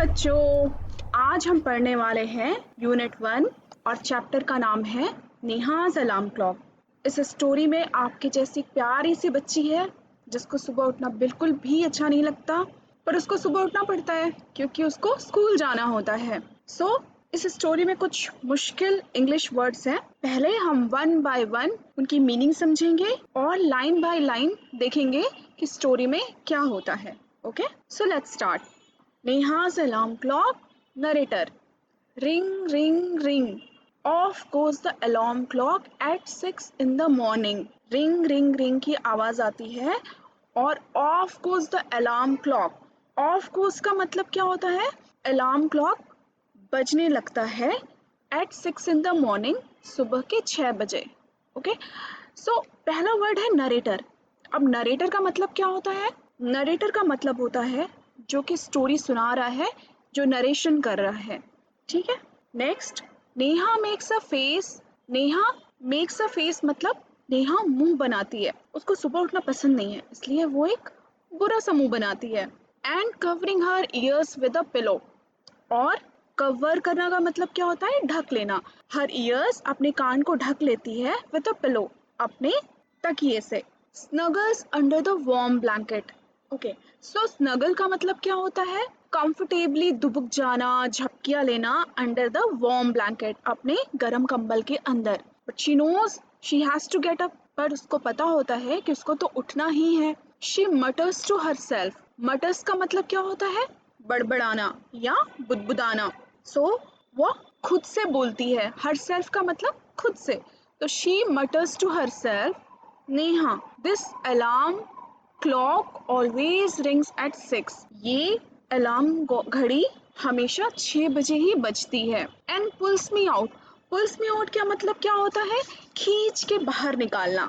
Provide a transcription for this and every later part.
बच्चों, आज हम पढ़ने वाले हैं यूनिट 1 और चैप्टर का नाम है नेहाज अलार्म क्लॉक। इस स्टोरी में आपके जैसी प्यारी सी बच्ची है जिसको सुबह उठना बिल्कुल भी अच्छा नहीं लगता, पर उसको सुबह उठना पड़ता है क्योंकि उसको स्कूल जाना होता है। इस स्टोरी में कुछ मुश्किल इंग्लिश वर्ड्स हैं। पहले हम वन बाय वन उनकी मीनिंग समझेंगे और लाइन बाय लाइन देखेंगे कि स्टोरी में क्या होता है। Okay, so let's start. Neha's alarm clock. Narrator. Ring, ring, ring. Off goes the alarm clock at 6 in the morning. Ring, ring, ring की आवाज आती है और off goes the alarm clock. Off goes का मतलब क्या होता है? Alarm clock बजने लगता है at 6 in the morning, सुबह के 6 बजे। ओके, सो पहला वर्ड है नरेटर। अब नरेटर का मतलब क्या होता है? नरेटर का मतलब होता है जो कि स्टोरी सुना रहा है, जो नरेशन कर रहा है। ठीक है, next, Neha makes a face. Neha makes a face मतलब नेहा मुंह बनाती है। उसको सुबह उठना पसंद नहीं है, इसलिए वो एक बुरा सा मुंह बनाती है। And covering her years with a pillow. और कवर करना का मतलब क्या होता है? ढक लेना। हर ईयर्स अपने कान को ढक लेती है विद अ पिलो, अपने तकिए से। Snuggles under the warm blanket. Okay, so snuggle का मतलब क्या होता है? कंफर्टेबली दुबक जाना, झपकियां लेना अंडर द वार्म ब्लैंकेट, अपने गर्म कंबल के अंदर। But she knows she has to get up, पर उसको पता होता है कि उसको तो उठना ही है। She matters to herself. Matters का मतलब क्या होता है? बड़बड़ाना या बुदबुदाना। वो खुद से बोलती है। हर सेल्फ का मतलब खुद से। तो she matters to herself, Neha this alarm clock always rings at 6। ये अलार्म घड़ी हमेशा 6 बजे ही बजती है। And pulls me out. Pulls me out क्या मतलब क्या होता है? खींच के बाहर निकालना।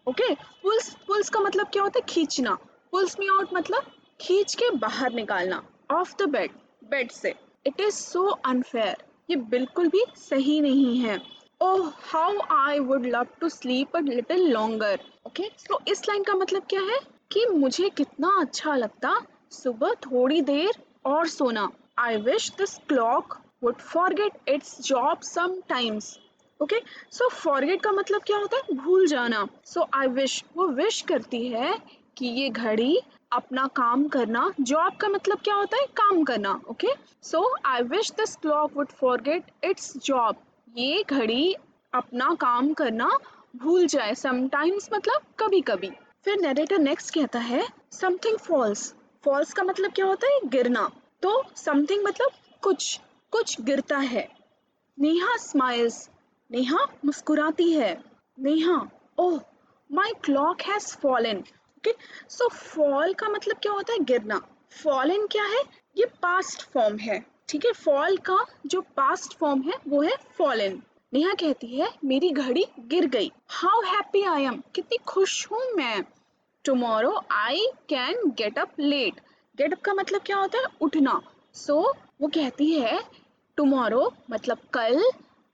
ओके, पुल्स का मतलब क्या होता है? खींचना। पुल्स मी आउट मतलब खींच के बाहर निकालना। ऑफ द बेड, बेड से। इट इज सो अनफेयर, ये बिल्कुल भी सही नहीं है। Oh how I would love to sleep a little longer. Okay, तो इस लाइन का मतलब क्या है कि मुझे कितना अच्छा लगता सुबह थोड़ी देर और सोना। I wish this clock would forget it's job sometimes. Okay, so forget का मतलब क्या होता है? भूल जाना। सो आई विश, वो विश करती है कि ये घड़ी अपना काम करना। जॉब का मतलब क्या होता है? काम करना। Okay, so I wish this clock would forget it's job. ये घड़ी अपना काम करना भूल जाए। समटाइम्स मतलब कभी कभी। फिर नरेटर नेक्स्ट कहता है समथिंग फॉल्स। फॉल्स का मतलब क्या होता है? गिरना। तो समथिंग मतलब कुछ, कुछ गिरता है। नेहा स्माइल्स। नेहा मुस्कुराती है। Neha, oh my clock has fallen. Okay, so fall का मतलब क्या होता है? गिरना। फॉलन क्या है? ये पास्ट फॉर्म है। ठीक है, फॉल का जो पास्ट फॉर्म है वो है फॉलन। नेहा कहती है मेरी घड़ी गिर गई। हाउ हैप्पी आई एम, कितनी खुश हूँ मैं। Tomorrow I can get up late. Get up का मतलब क्या होता है? उठना। वो कहती है टुमारो मतलब कल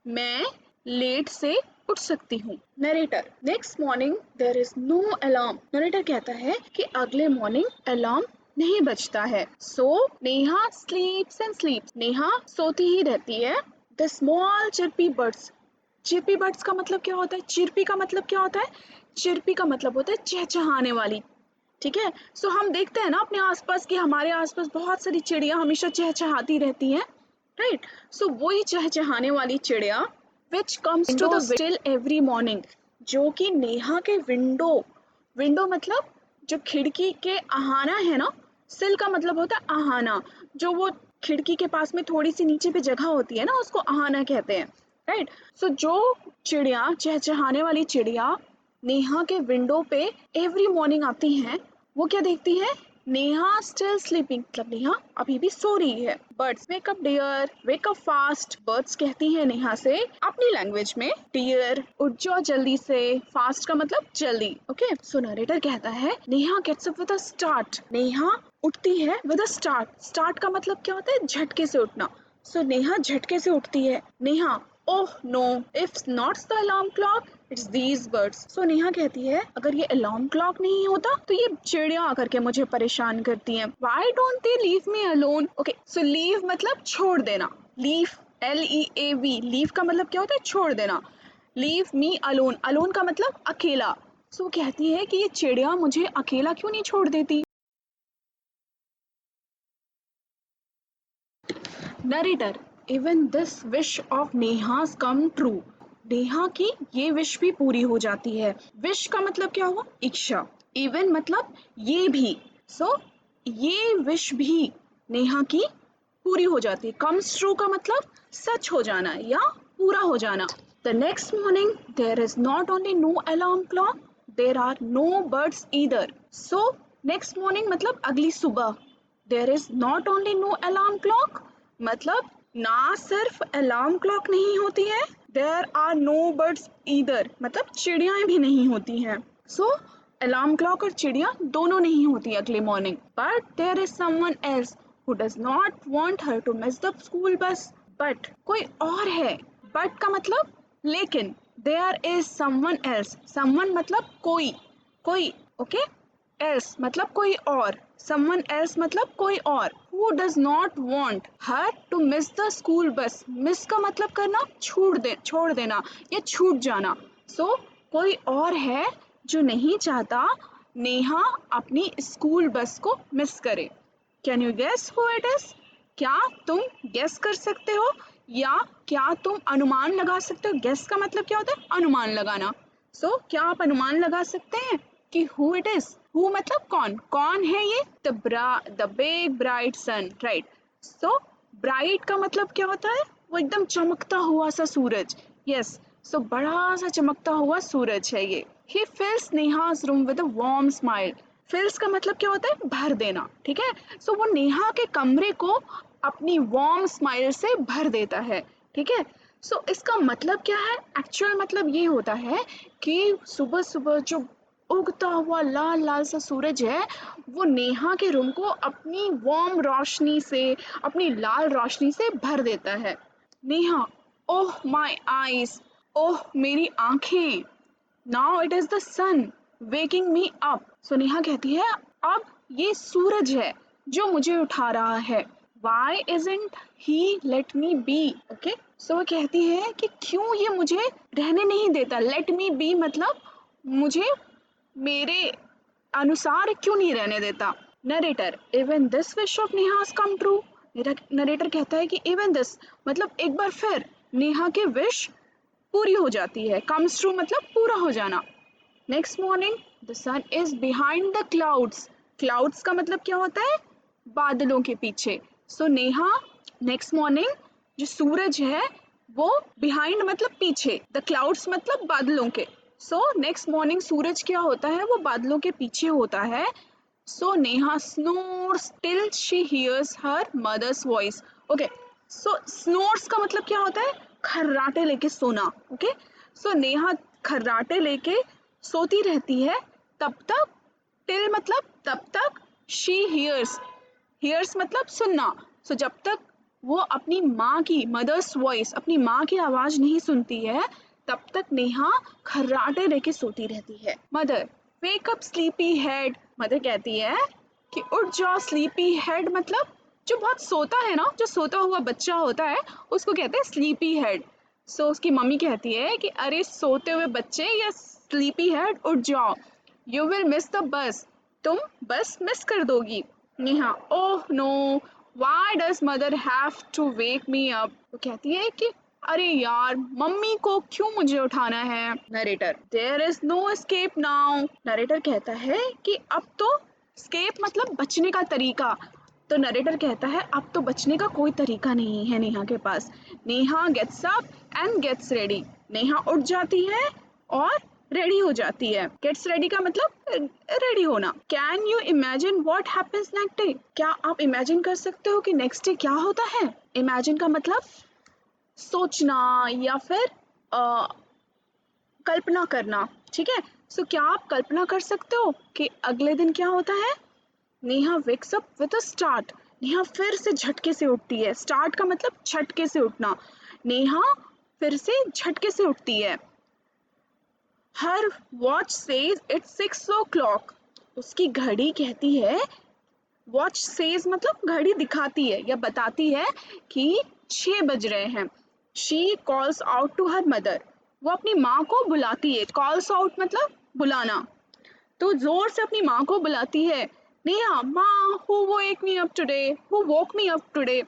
मैं लेट से उठ सकती हूँ। Narrator next morning there is no alarm. Narrator कहता है कि अगले मॉर्निंग अलार्म नहीं बजता है। Neha sleeps and sleeps. Neha सोती ही रहती है। The small chirpy birds. Chirpy birds का मतलब क्या होता है? चिरपी का मतलब क्या होता है? चिरपी का मतलब होता है चहचहाने वाली। ठीक है, हम देखते हैं ना अपने आसपास कि हमारे आसपास बहुत सारी चिड़िया हमेशा चहचहाती रहती हैं, राइट। वही चहचहाने वाली चिड़िया which comes to the still every morning, जो कि नेहा के विंडो, विंडो मतलब जो खिड़की के आहाना है ना, सिल का मतलब होता है आहाना, जो वो खिड़की के पास में थोड़ी सी नीचे पे जगह होती है ना, उसको आहाना कहते हैं, राइट। जो चिड़िया, चहचहाने वाली चिड़िया नेहा के विंडो पे एवरी मॉर्निंग आती हैं, वो क्या देखती है? नेहा स्टिल स्लीपिंग, मतलब नेहा अभी भी सो रही है। Birds wake up dear, wake up fast. Birds कहती है नेहा से अपनी लैंग्वेज में डियर, उठ जाओ जल्दी से। फास्ट का मतलब जल्दी। ओके, सो नरेटर कहता है Neha gets up with a start. Neha उठती है विद अ स्टार्ट। स्टार्ट का मतलब क्या होता है? झटके से उठना। नेहा झटके से उठती है। Neha, oh no, if not the alarm clock it's these birds. So Neha कहती है अगर ये अलार्म क्लॉक नहीं होता तो ये चिड़िया आकर के मुझे परेशान करती हैं। Why don't they leave me alone? Okay, so leave मतलब छोड़ देना। लीव, LEAV, लीव का मतलब क्या होता है? छोड़ देना। लीव मी अलोन, अलोन का मतलब अकेला। सो कहती है कि ये चिड़िया मुझे अकेला क्यों नहीं छोड़ देती। Narrator, even this wish of नेहास come true. Neha की ये विश भी पूरी हो जाती है। विश का मतलब क्या हुआ? इच्छा। इवन मतलब ये भी। सो ये विश भी नेहा की पूरी हो जाती है। कम्स ट्रू का मतलब सच हो जाना या पूरा हो जाना। The next morning there is not only no alarm clock, there are no birds either. So next morning मतलब अगली सुबह, there is not only no alarm clock मतलब ना सिर्फ अलार्म क्लॉक नहीं होती है, there are no birds either मतलब चिड़ियाएं भी नहीं होती हैं। सो अलार्म क्लॉक और चिड़िया दोनों नहीं होती अगले morning. But there is someone else who does not want her to miss the school bus. But कोई और है। बट का मतलब लेकिन। There is someone else, someone मतलब कोई, कोई, ओके। एल्स मतलब कोई और, someone else मतलब कोई और, who does not want her to miss the school bus। miss का मतलब करना, छोड़ देना या छूट जाना। सो कोई और है जो नहीं चाहता नेहा अपनी स्कूल बस को मिस करे। Can you guess who it is? क्या तुम गेस कर सकते हो या क्या तुम अनुमान लगा सकते हो? गेस का मतलब क्या होता है? अनुमान लगाना। सो क्या आप अनुमान लगा सकते हैं कि हु इट इज? हु मतलब कौन, कौन है ये? The big bright sun, right. So bright का मतलब क्या होता है? वो एकदम चमकता हुआ सा सूरज। यस, सो बड़ा सा चमकता हुआ सूरज है ये। He fills Neha's room with a warm smile. Fills का मतलब क्या होता है? भर देना, ठीक है। सो वो नेहा के कमरे को अपनी वार्म स्माइल से भर देता है, ठीक है। सो इसका मतलब क्या है? एक्चुअल मतलब ये होता है कि सुबह सुबह जो उगता हुआ लाल लाल सा सूरज है वो नेहा के रूम को अपनी वार्म रोशनी से, अपनी लाल रोशनी से भर देता है। Neha, oh my eyes, oh मेरी आंखें, now it is the sun waking me up. So Neha कहती है अब ये सूरज है जो मुझे उठा रहा है। Why isn't he let me be? Okay, so वो कहती है कि क्यों ये मुझे रहने नहीं देता। let me be मतलब मुझे मेरे अनुसार क्यों नहीं रहने देता। Narrator, even this wish of Neha's come true. Narrator कहता है कि इवन दिस मतलब एक बार फिर नेहा की विश पूरी हो जाती है। कम्स ट्रू मतलब पूरा हो जाना। Next morning the sun is behind the clouds. Clouds का मतलब क्या होता है? बादलों के पीछे। सो नेहा नेक्स्ट मॉर्निंग जो सूरज है वो बिहाइंड मतलब पीछे, द क्लाउड्स मतलब बादलों के। सो नेक्स्ट मॉर्निंग सूरज क्या होता है? वो बादलों के पीछे होता है। So Neha snores till she hears her mother's voice. Okay, so snores का मतलब क्या होता है? खर्राटे लेके सोना, ओके। सो नेहा खर्राटे लेके सोती रहती है तब तक, टिल मतलब तब तक, शी हियर्स, हियर्स मतलब सुनना। सो जब तक वो अपनी माँ की, मदर्स वॉइस, अपनी माँ की आवाज नहीं सुनती है तब तक नेहा खर्राटे लेके सोती रहती है। Mother, wake up sleepy head. Mother कहती है कि उठ जाओ स्लीपी हेड मतलब जो बहुत सोता है ना, जो सोता हुआ बच्चा होता है उसको कहते हैं स्लीपी हेड। सो उसकी मम्मी कहती है कि अरे सोते हुए बच्चे या स्लीपी हेड उठ जाओ, यू विल मिस द बस, तुम बस मिस कर दोगी। Neha, oh no, why does mother have to wake me up. वो कहती है कि अरे यार मम्मी को क्यों मुझे उठाना है। Narrator, there is no escape now. Narrator कहता है कि अब तो एस्केप मतलब बचने का तरीका। तो नरेटर कहता है अब तो बचने का कोई तरीका नहीं है नेहा के पास। Neha gets up and gets ready. Neha उठ जाती है और रेडी हो जाती है। गेट्स रेडी का मतलब रेडी होना। Can you imagine what happens next day? क्या आप इमेजिन कर सकते हो कि नेक्स्ट डे क्या होता है? इमेजिन का मतलब सोचना या फिर कल्पना करना, ठीक है। सो क्या आप कल्पना कर सकते हो कि अगले दिन क्या होता है? Neha wakes up with a start. Neha फिर से झटके से उठती है। स्टार्ट का मतलब झटके से उठना। नेहा फिर से झटके से उठती है। हर वॉच सेज इट्स 6 o'clock। उसकी घड़ी कहती है, वॉच सेज मतलब घड़ी दिखाती है या बताती है कि 6 बज रहे हैं। She calls out to her mother. वो अपनी माँ को बुलाती है। कॉल्स आउट मतलब बुलाना। तो जोर से अपनी माँ को बुलाती है, नेहा, माँ, who woke me up today, who woke me up today.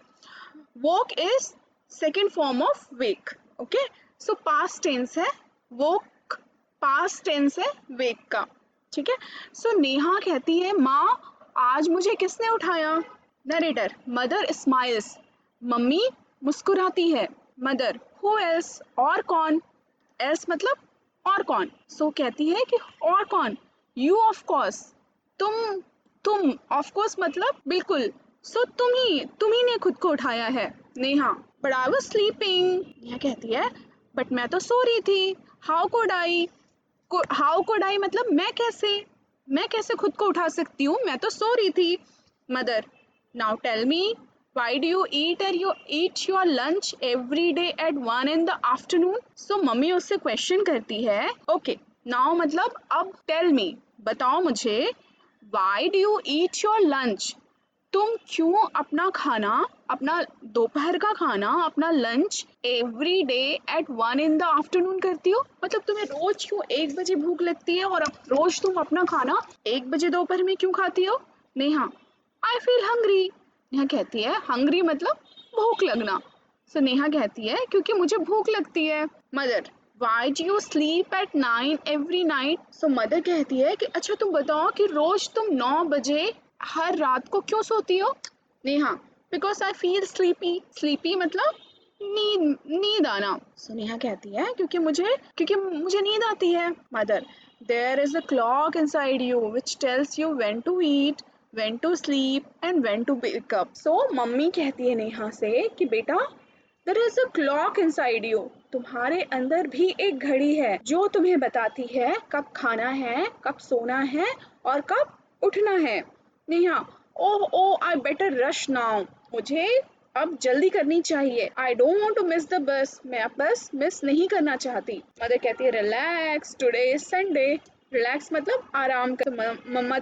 Woke is second form of wake. Okay, so past tense है वोक, पास्ट टेंस है वेक का। ठीक है, सो नेहा कहती है, माँ आज मुझे किसने उठाया? Narrator, mother smiles. मम्मी मुस्कुराती है। मदर, हु एल्स, और कौन? एल्स मतलब और कौन। सो कहती है कि और कौन? यू ऑफ कोर्स, तुम। तुम ऑफ कोर्स मतलब बिल्कुल। सो तुम ही ने खुद को उठाया है। Neha, but I was sleeping. Neha कहती है, बट मैं तो सो रही थी। How could I, how could I मतलब मैं कैसे खुद को उठा सकती हूँ, मैं तो सो रही थी। Mother, now tell me, why do you eat your lunch every day at 1 in the afternoon? So mummy उससे क्वेश्चन करती है, ओके नाउ मतलब अब टेल मी, बताओ मुझे, why do you eat your lunch? तुम क्यों अपना खाना, अपना दोपहर का खाना, अपना lunch every day at 1 in the afternoon करती हो? मतलब तुम्हें रोज क्यों 1 बजे भूख लगती है और अब रोज तुम अपना खाना 1 बजे दोपहर में क्यों खाती हो? Neha, I feel hungry. Neha कहती है, हंग्री मतलब भूख लगना। सो नेहा कहती है, क्योंकि मुझे भूख लगती है। Mother, why do you sleep at 9 every night? So mother कहती है कि अच्छा तुम बताओ कि रोज तुम 9 बजे हर रात को क्यों सोती हो? Neha, because I feel sleepy. Sleepy मतलब नींद, नींद आना। सो नेहा कहती है, क्योंकि मुझे नींद आती है। Mother, there is a clock inside you which tells you when to eat, when to sleep and when to wake up. So mummy कहती है नेहा से कि बेटा, there is a clock inside you, तुम्हारे अंदर भी एक घड़ी है जो तुम्हें बताती है कब खाना है, कब सोना है और कब उठना है। Neha, oh oh I better rush now, मुझे अब जल्दी करनी चाहिए। I don't want to miss the bus, मैं अब बस मिस नहीं करना चाहती। मदर कहती है, relax, today is Sunday. Relax मतलब आराम कर। मम्मा